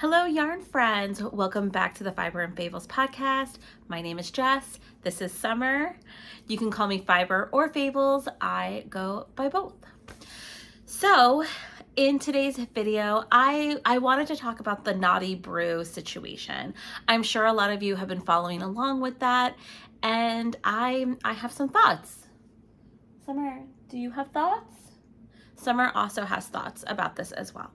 Hello, yarn friends. Welcome back to the Fiber and Fables podcast. My name is Jess. This is Summer. You can call me Fiber or Fables. I go by both. So, in today's video, I wanted to talk about the Knotty Brew situation. I'm sure a lot of you have been following along with that, and I have some thoughts. Summer, do you have thoughts? Summer also has thoughts about this as well.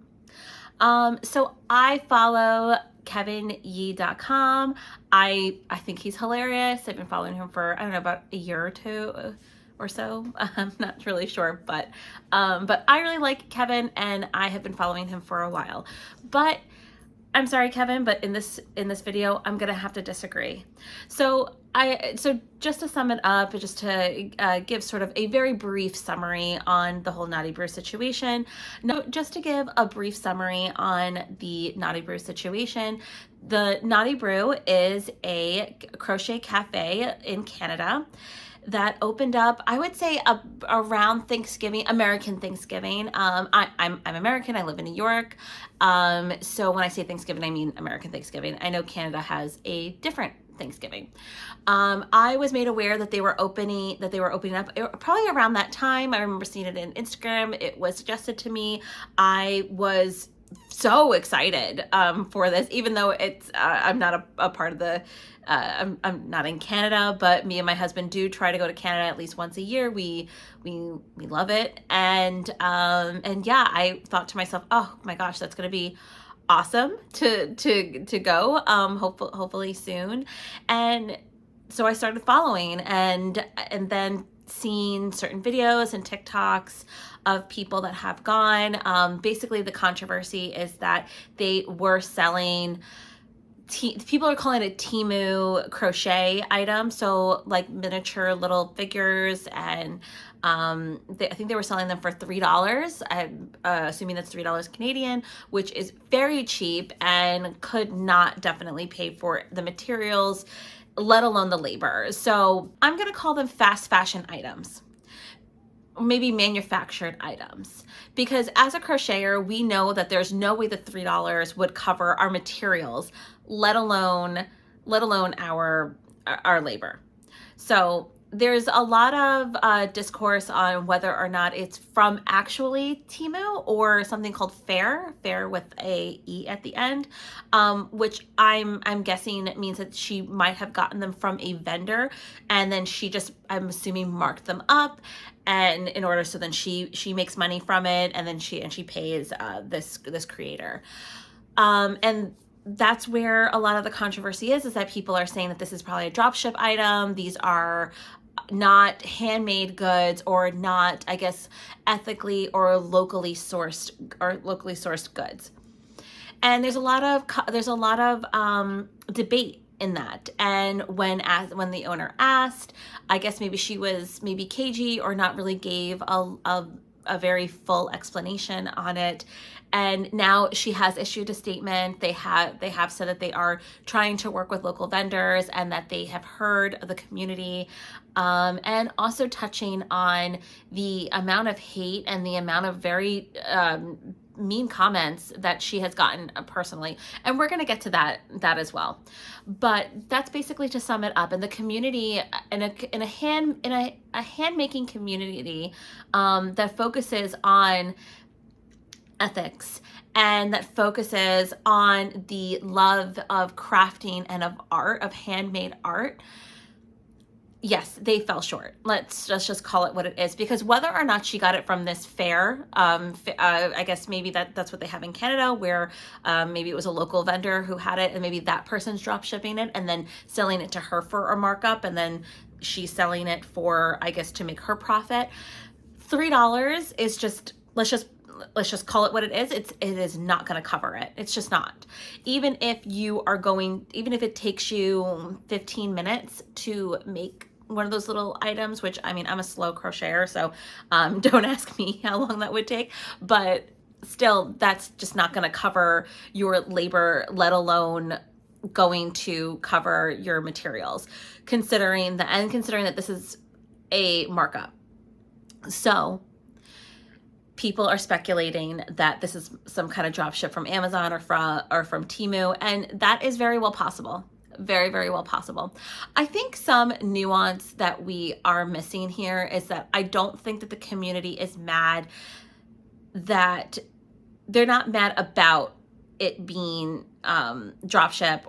So I follow KevinYee.com. I think he's hilarious. I've been following him for, I don't know, about a year or two or so. I'm not really sure, but I really like Kevin and I have been following him for a while. But I'm sorry, Kevin, but in this video, I'm gonna have to disagree. So just to sum it up, just to give sort of a very brief summary on the whole Knotty Brew situation. No, just to give a brief summary on the Knotty Brew situation. The Knotty Brew is a crochet cafe in Canada that opened up, I would say, around Thanksgiving, American Thanksgiving. I'm American. I live in New York. So when I say Thanksgiving, I mean American Thanksgiving. I know Canada has a different Thanksgiving. I was made aware that they were opening up probably around that time. I remember seeing it in Instagram. It was suggested to me. I was so excited for this, even though it's I'm not a part of the I'm not in Canada, but me and my husband do try to go to Canada at least once a year. We love it, and yeah, I thought to myself, oh my gosh, that's gonna be awesome to go hopefully soon. And so I started following and then seen certain videos and TikToks of people that have gone. Basically the controversy is that they were selling, people are calling it Temu crochet item, so like miniature little figures, and I think they were selling them for $3. I'm assuming that's $3 Canadian, which is very cheap and could not definitely pay for the materials, let alone the labor. So I'm gonna call them fast fashion items, maybe manufactured items, because as a crocheter, we know that there's no way the $3 would cover our materials, let alone our labor. So there's a lot of discourse on whether or not it's from actually Temu or something called Fair with a E at the end, which I'm guessing means that she might have gotten them from a vendor, and then she just, I'm assuming, marked them up, and in order, so then she makes money from it, and then she pays this creator, and that's where a lot of the controversy is that people are saying that this is probably a dropship item. These are not handmade goods, or not, I guess, ethically or locally sourced goods. And there's a lot of debate in that. And when the owner asked, I guess maybe she was cagey or not really gave a very full explanation on it. And now she has issued a statement. They have said that they are trying to work with local vendors and that they have heard the community, and also touching on the amount of hate and the amount of very mean comments that she has gotten personally, and we're going to get to that as well. But that's basically to sum it up. In the community, in a hand making community that focuses on ethics and that focuses on the love of crafting and of art, of handmade art, yes, they fell short. Let's just call it what it is, because whether or not she got it from this fair, I guess maybe that's what they have in Canada, where maybe it was a local vendor who had it, and maybe that person's drop shipping it and then selling it to her for a markup, and then she's selling it for, I guess, to make her profit. $3 is just, let's just call it what it is. It is not going to cover it. It's just not. Even if it takes you 15 minutes to make one of those little items, which, I mean, I'm a slow crocheter, so don't ask me how long that would take, but still, that's just not going to cover your labor, let alone going to cover your materials, considering that, this is a markup. So people are speculating that this is some kind of drop ship from Amazon or from Temu, and that is very well possible. Very, very well possible. I think some nuance that we are missing here is that I don't think that the community is mad, that they're not mad about it being dropship.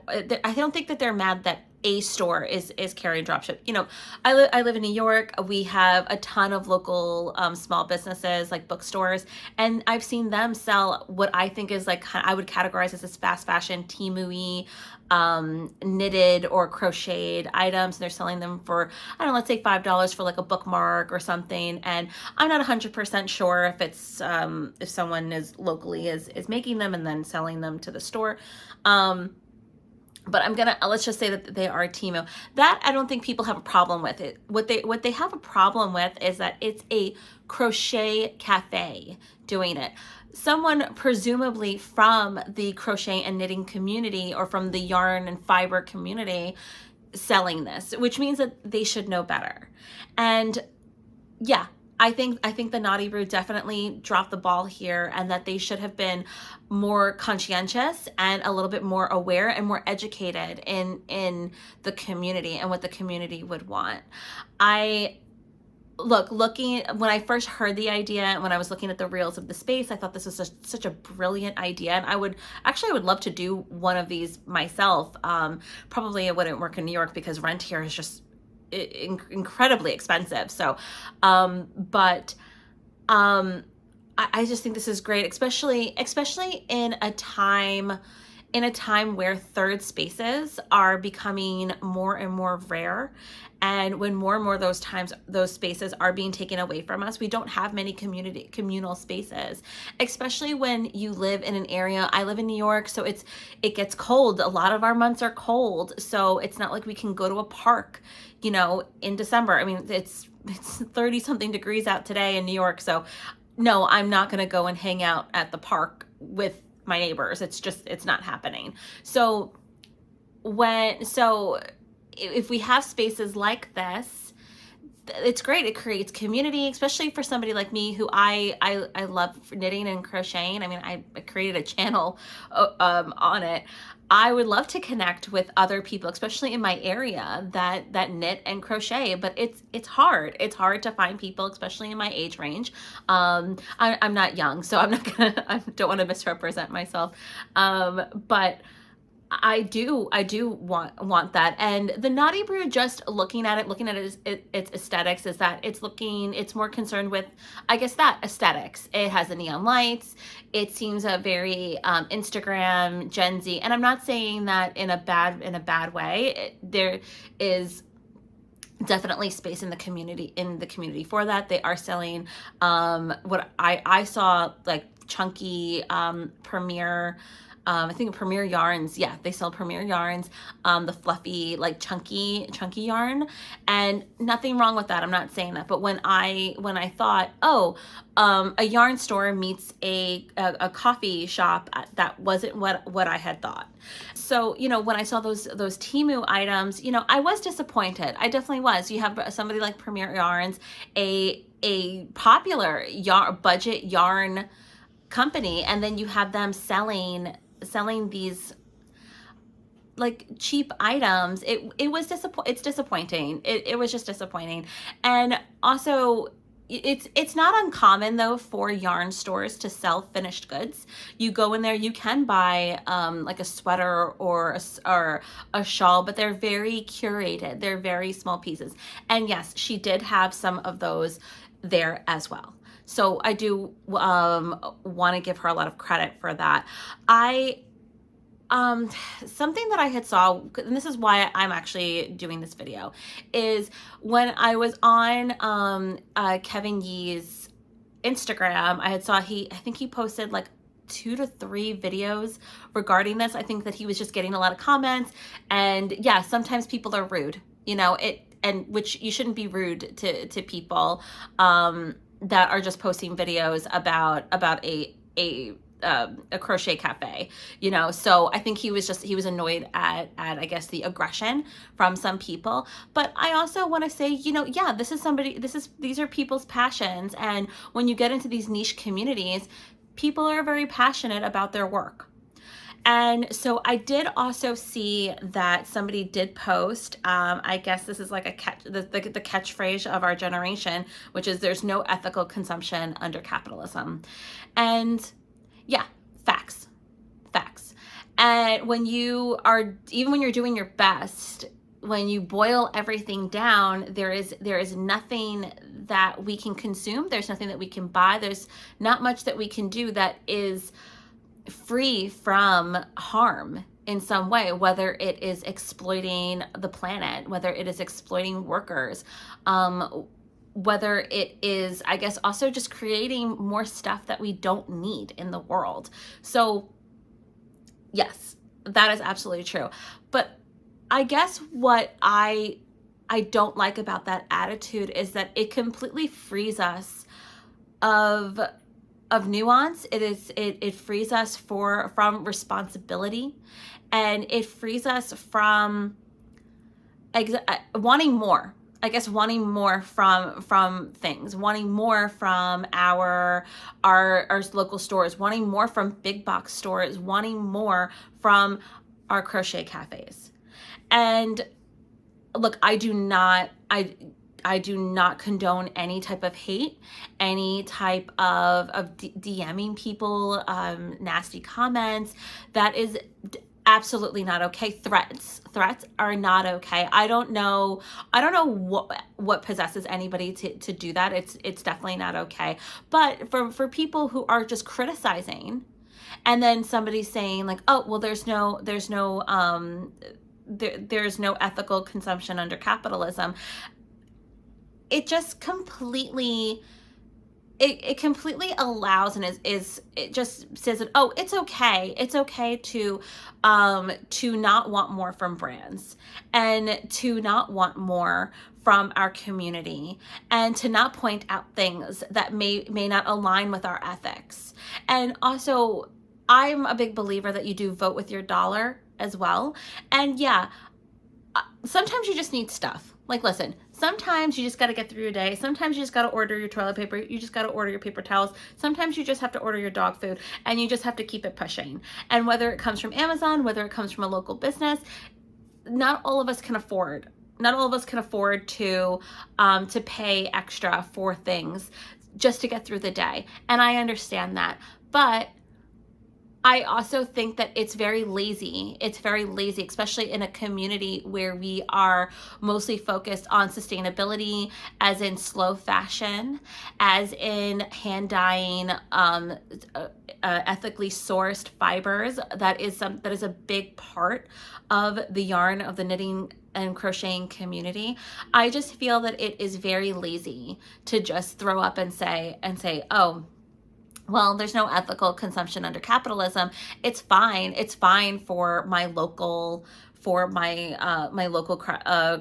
I don't think that they're mad that a store is carrying dropship. You know, I live in New York. We have a ton of local small businesses like bookstores, and I've seen them sell what I think is like, I would categorize as this fast fashion Temu-y knitted or crocheted items. They're selling them for, I don't know, let's say $5 for like a bookmark or something. And I'm not 100% sure if it's if someone is locally is making them and then selling them to the store. But let's just say that they are Temu. That I don't think people have a problem with it. What they have a problem with is that it's a crochet cafe doing it. Someone presumably from the crochet and knitting community or from the yarn and fiber community selling this, which means that they should know better. And yeah, I think the Knotty Brew definitely dropped the ball here, and that they should have been more conscientious and a little bit more aware and more educated in the community and what the community would want. Looking when I first heard the idea and when I was looking at the reels of the space, I thought this was such a brilliant idea, and I would love to do one of these myself. Probably it wouldn't work in New York because rent here is just incredibly expensive. So, I just think this is great, especially in a time where third spaces are becoming more and more rare. And when more and more those spaces are being taken away from us, we don't have many communal spaces, especially when you live in an area. I live in New York, so it gets cold. A lot of our months are cold, so it's not like we can go to a park, you know, in December. I mean, it's 30 something degrees out today in New York, so no, I'm not going to go and hang out at the park with my neighbors. It's not happening. So if we have spaces like this, it's great. It creates community, especially for somebody like me who I love knitting and crocheting. I mean, I created a channel on it. I would love to connect with other people, especially in my area that knit and crochet, but it's hard. It's hard to find people, especially in my age range. I'm not young, so I don't want to misrepresent myself. But I do want that. And the Knotty Brew, just looking at its aesthetics, is that it's more concerned with, I guess, that aesthetics. It has the neon lights. It seems a very Instagram Gen Z, and I'm not saying that in a bad way. There is definitely space in the community for that. They are selling what I saw, like chunky Premier, I think Premier yarns. Yeah, they sell Premier yarns, the fluffy, like chunky yarn, and nothing wrong with that. I'm not saying that. But when I thought, a yarn store meets a coffee shop, that wasn't what I had thought. So, you know, when I saw those Temu items, you know, I was disappointed. I definitely was. You have somebody like Premier Yarns, a popular budget yarn company, and then you have them selling these like cheap items. It's disappointing. It was just disappointing. And also, it's not uncommon though for yarn stores to sell finished goods. You go in there, you can buy like a sweater or a shawl, but they're very curated. They're very small pieces. And yes, she did have some of those there as well. So I do want to give her a lot of credit for that. Something that I had saw, and this is why I'm actually doing this video, is when I was on Kevin Yee's Instagram, I think he posted like 2 to 3 videos regarding this. I think that he was just getting a lot of comments, and yeah, sometimes people are rude, you know, and which you shouldn't be rude to people that are just posting videos about a a crochet cafe, you know. So I think he was annoyed at I guess the aggression from some people. But I also want to say, you know, yeah, these are people's passions, and when you get into these niche communities, people are very passionate about their work. And so I did also see that somebody did post, I guess this is like the catchphrase of our generation, which is there's no ethical consumption under capitalism. And yeah, facts. And when even when you're doing your best, when you boil everything down, there is nothing that we can consume. There's nothing that we can buy. There's not much that we can do that is free from harm in some way, whether it is exploiting the planet, whether it is exploiting workers, whether it is, I guess, also just creating more stuff that we don't need in the world. So yes, that is absolutely true. But I guess what I don't like about that attitude is that it completely frees us of nuance. It frees us from responsibility, and it frees us from wanting more. I guess wanting more from things, wanting more from our local stores, wanting more from big box stores, wanting more from our crochet cafes. And look, I do not condone any type of hate, any type of DMing people, nasty comments. That is absolutely not okay. Threats are not okay. I don't know what possesses anybody to do that. It's definitely not okay. But for people who are just criticizing, and then somebody's saying like, oh, well, there's no ethical consumption under capitalism. It just completely allows and it just says that, oh, it's okay to not want more from brands, and to not want more from our community, and to not point out things that may not align with our ethics. And also, I'm a big believer that you do vote with your dollar as well. And yeah, sometimes you just need stuff. Like, listen, sometimes you just got to get through your day. Sometimes you just got to order your toilet paper. You just got to order your paper towels. Sometimes you just have to order your dog food, and you just have to keep it pushing. And whether it comes from Amazon, whether it comes from a local business, not all of us can afford to pay extra for things just to get through the day. And I understand that. But I also think that it's very lazy. It's very lazy, especially in a community where we are mostly focused on sustainability, as in slow fashion, as in hand dyeing, ethically sourced fibers. That is a big part of the yarn, of the knitting and crocheting community. I just feel that it is very lazy to just throw up and say, oh, well, there's no ethical consumption under capitalism. It's fine. It's fine for my local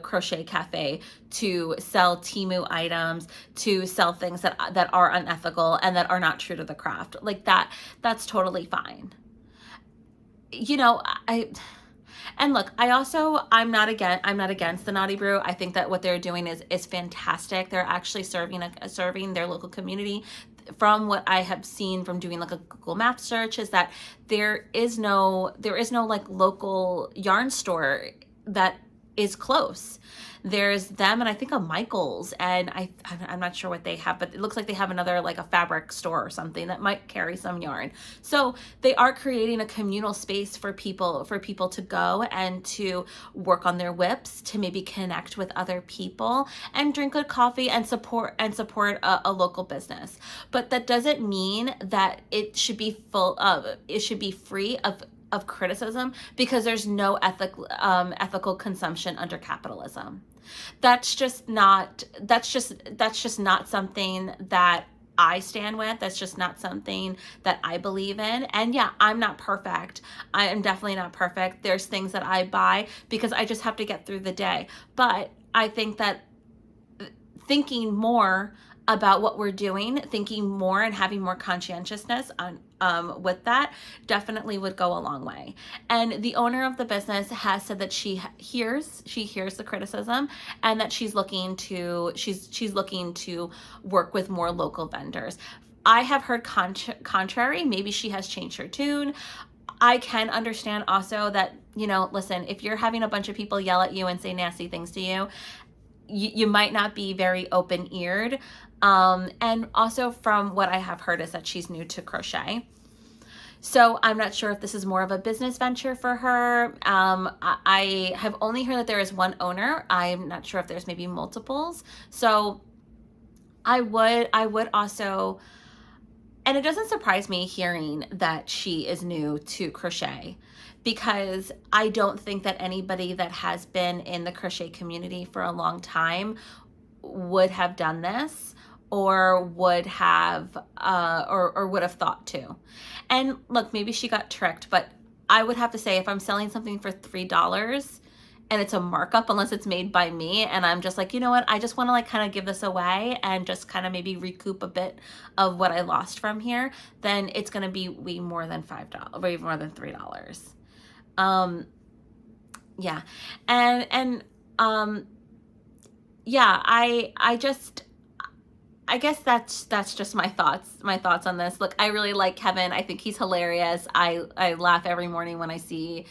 crochet cafe to sell Temu items, to sell things that are unethical and that are not true to the craft. Like that's totally fine. You know, and look, I'm not against the Knotty Brew. I think that what they're doing is fantastic. They're actually serving their local community. From what I have seen from doing like a Google Maps search, is that there is no like local yarn store that is close. There's them and I think a Michael's, and I'm not sure what they have, but it looks like they have another, like a fabric store or something that might carry some yarn. So they are creating a communal space for people to go and to work on their whips, to maybe connect with other people and drink good coffee and support a local business. But that doesn't mean that it should be free of criticism because there's no ethical consumption under capitalism. That's just not something that I stand with. That's just not something that I believe in. And yeah, I'm not perfect. I am definitely not perfect. There's things that I buy because I just have to get through the day. But I think that thinking more about what we're doing, thinking more and having more conscientiousness with that definitely would go a long way. And the owner of the business has said that she hears the criticism, and that she's looking to work with more local vendors. I have heard contrary. Maybe she has changed her tune. I can understand also that, listen, if you're having a bunch of people yell at you and say nasty things to you, you might not be very open-eared. And also from what I have heard is that she's new to crochet. So I'm not sure if this is more of a business venture for her. I have only heard that there is one owner. I'm not sure if there's maybe multiples. So I would also, and it doesn't surprise me hearing that she is new to crochet, because I don't think that anybody that has been in the crochet community for a long time would have done this, or would have or would have thought to. And look, maybe she got tricked, but I would have to say, if I'm selling something for $3 and it's a markup, unless it's made by me, and I'm just like, you know what, I just want to like kind of give this away and just kind of maybe recoup a bit of what I lost from here, then it's going to be way more than $5, way more than $3. Yeah. And yeah, I guess that's just my thoughts on this. Look, I really like Kevin. I think he's hilarious. I laugh every morning when I see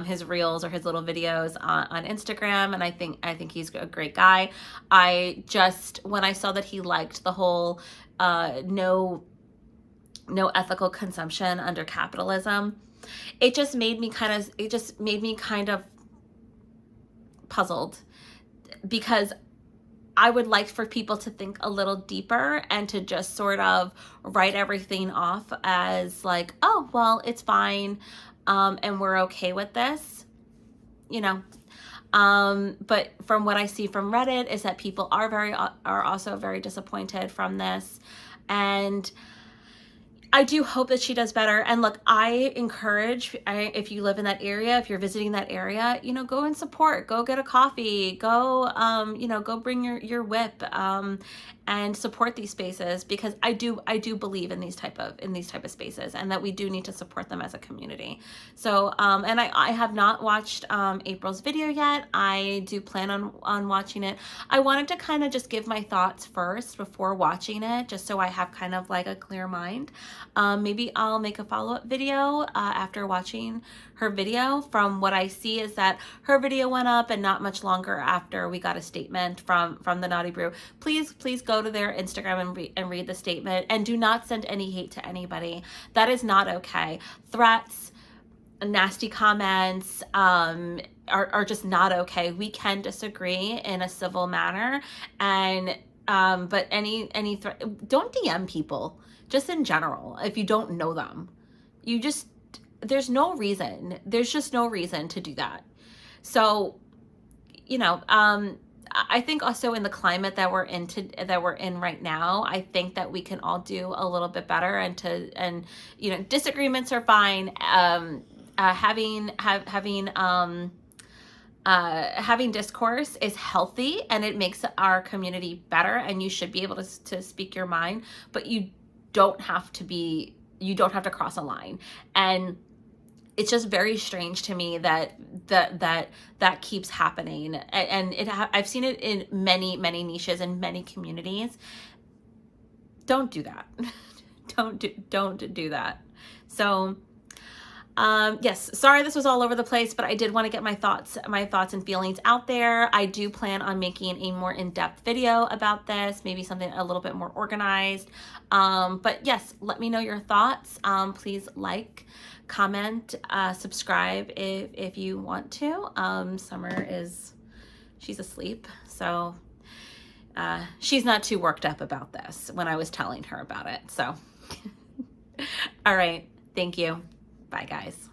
his reels or his little videos on Instagram, and I think he's a great guy. When I saw that he liked the whole no ethical consumption under capitalism, it just made me kind of puzzled, because I would like for people to think a little deeper and to just sort of write everything off as like, oh, well, it's fine, and we're okay with this, But from what I see from Reddit is that people are also very disappointed from this, and I do hope that she does better. And look, I encourage, if you live in that area, if you're visiting that area, go and support, go get a coffee, go, go bring your whip, and support these spaces, because I do believe in these type of spaces, and that we do need to support them as a community. So, and I have not watched April's video yet. I do plan on watching it. I wanted to kind of just give my thoughts first before watching it, just so I have kind of like a clear mind. Maybe I'll make a follow-up video after watching her video. From what I see is that her video went up, and not much longer after we got a statement from the Knotty Brew. Please go to their Instagram and read the statement, and do not send any hate to anybody. That is not okay. Threats, nasty comments are just not okay. We can disagree in a civil manner, and but any threat, don't DM people. Just in general, if you don't know them, there's just no reason to do that. So, I think also in the climate that we're in right now, I think that we can all do a little bit better, and disagreements are fine. Having discourse is healthy, and it makes our community better, and you should be able to speak your mind, but you don't have to cross a line. And it's just very strange to me that keeps happening, and I've seen it in many niches and many communities. Don't do that. don't do that. So yes, sorry this was all over the place, but I did want to get my thoughts and feelings out there. I do plan on making a more in-depth video about this, maybe something a little bit more organized. But yes, let me know your thoughts. Please like, comment, subscribe if you want to. Summer she's asleep, so she's not too worked up about this when I was telling her about it. So all right, thank you. Bye, guys.